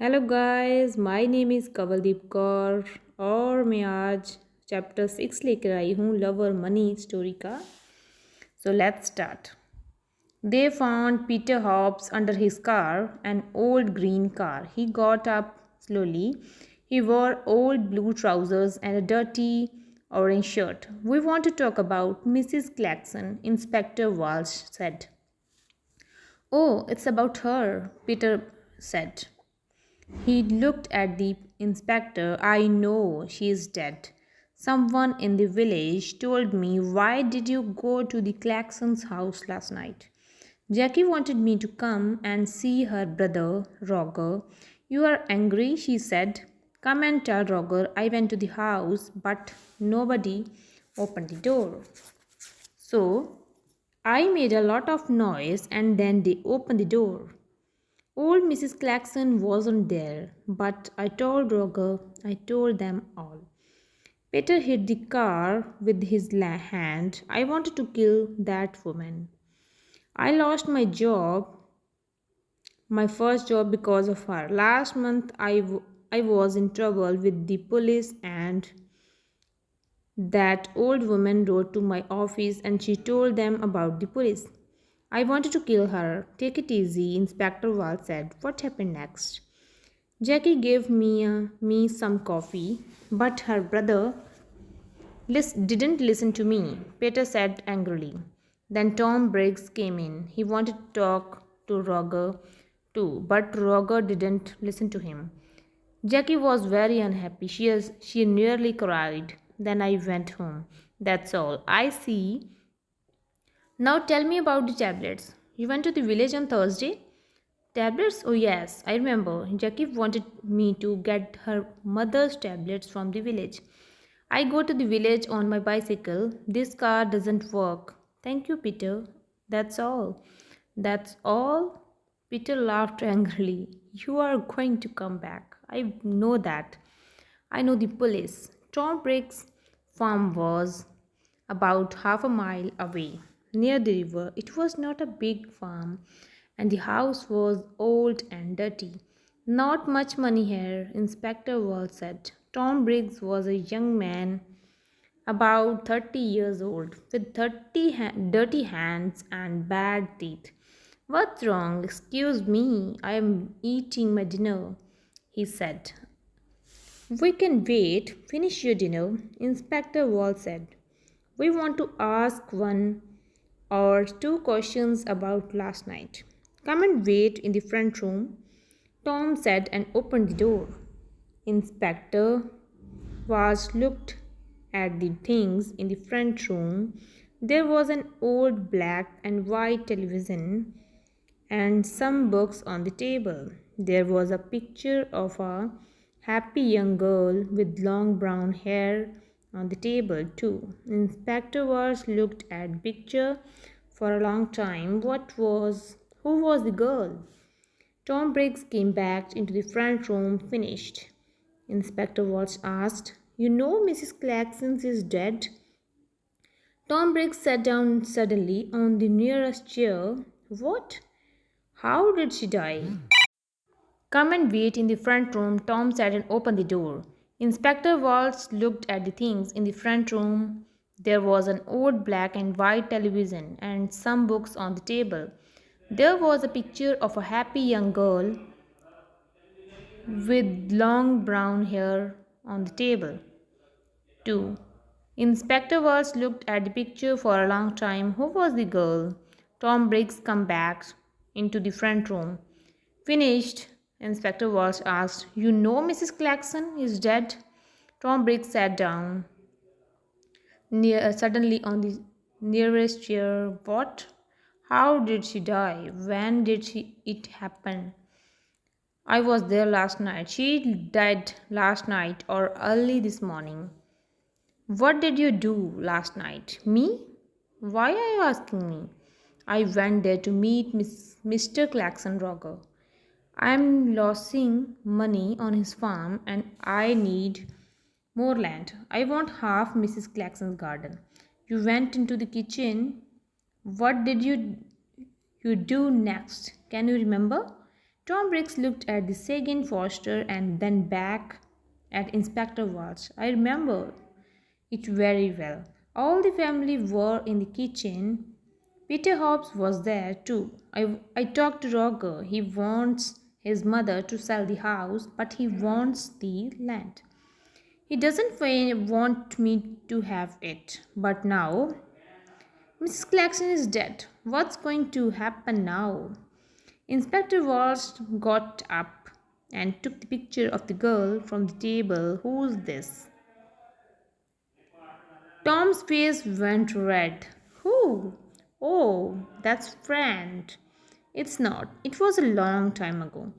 Hello guys, my name is Kawaldeep Kaur और मैं आज चैप्टर 6 लेकर आई हूँ लव और मनी स्टोरी का। So let's start. They found Peter Hobbs under his car, an old green car. He got up slowly. He wore old blue trousers and a dirty orange shirt. We want to talk about Mrs. Claxon, Inspector Walsh said. Oh, it's about her, Peter said. He looked at the inspector. I know she is dead. Someone in the village told me. Why did you go to the Claxons' house last night? Jackie wanted me to come and see her brother, Roger. You are angry, she said. Come and tell Roger I went to the house, but nobody opened the door. So I made a lot of noise and then they opened the door. Old Mrs. Claxon wasn't there, but I told Roger, I told them all. Peter hit the car with his hand. I wanted to kill that woman. I lost my job, my first job because of her. Last month I was in trouble with the police and that old woman wrote to my office and she told them about the police. I wanted to kill her. Take it easy, Inspector Wall said. What happened next? Jackie gave me some coffee, but her brother didn't listen to me, Peter said angrily. Then Tom Briggs came in. He wanted to talk to Roger too, but Roger didn't listen to him. Jackie was very unhappy. She nearly cried. Then I went home. That's all. I see. Now tell me about the tablets. You went to the village on Thursday? Tablets? Oh, yes, I remember. Jackie wanted me to get her mother's tablets from the village. I go to the village on my bicycle. This car doesn't work. Thank you, Peter. That's all. That's all? Peter laughed angrily. You are going to come back. I know that. I know the police. Tom Briggs' farm was about half a mile away, near the river. It was not a big farm, and the house was old and dirty. Not much money here, Inspector Wall said. Tom Briggs was a young man about 30 years old, with dirty hands and bad teeth. What's wrong? Excuse me, I am eating my dinner, he said. We can wait. Finish your dinner, Inspector Wall said. We want to ask one or two questions about last night. Come and wait in the front room, Tom said and opened the door. Inspector was looked at the things in the front room. There was an old black and white television and some books on the table. There was a picture of a happy young girl with long brown hair on the table, too. Inspector Wars looked at the picture for a long time. Who was the girl? Tom Briggs came back into the front room, finished. Inspector Watts asked, You know Mrs. Claxon is dead? Tom Briggs sat down suddenly on the nearest chair. What? How did she die? Come and wait in the front room, Tom said and opened the door. Inspector Waltz looked at the things in the front room. There was an old black and white television and some books on the table. There was a picture of a happy young girl with long brown hair on the table. 2. Inspector Waltz looked at the picture for a long time. Who was the girl? Tom Briggs came back into the front room. Finished? Inspector Walsh asked. You know Mrs. Claxon is dead? Tom Briggs sat down suddenly on the nearest chair. What? How did she die? When did it happen? I was there last night. She died last night or early this morning. What did you do last night? Me? Why are you asking me? I went there to meet Mr. Claxon Roger. I'm losing money on his farm and I need more land. I want half Mrs. Claxon's garden. You went into the kitchen. What did you do next? Can you remember? Tom Briggs looked at the second Foster and then back at Inspector Watts. I remember it very well. All the family were in the kitchen. Peter Hobbs was there too. I talked to Roger. He wants his mother to sell the house, but he wants the land. He doesn't want me to have it. But now, Mrs. Claxon is dead. What's going to happen now? Inspector Walsh got up and took the picture of the girl from the table. Who's this? Tom's face went red. Who? Oh, that's Fran. It's not. It was a long time ago.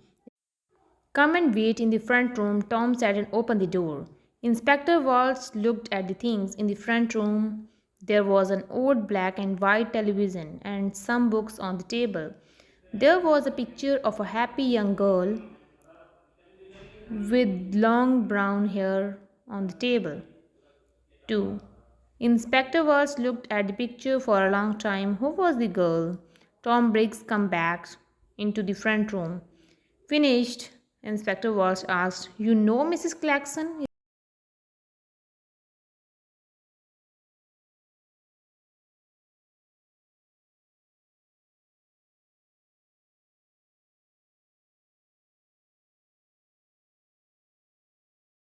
Come and wait in the front room, Tom said and opened the door. Inspector Walsh looked at the things in the front room. There was an old black and white television and some books on the table. There was a picture of a happy young girl with long brown hair on the table, too. Inspector Walsh looked at the picture for a long time. Who was the girl? Tom Briggs came back into the front room. Finished? Inspector Walsh asked. You know Mrs. Claxon?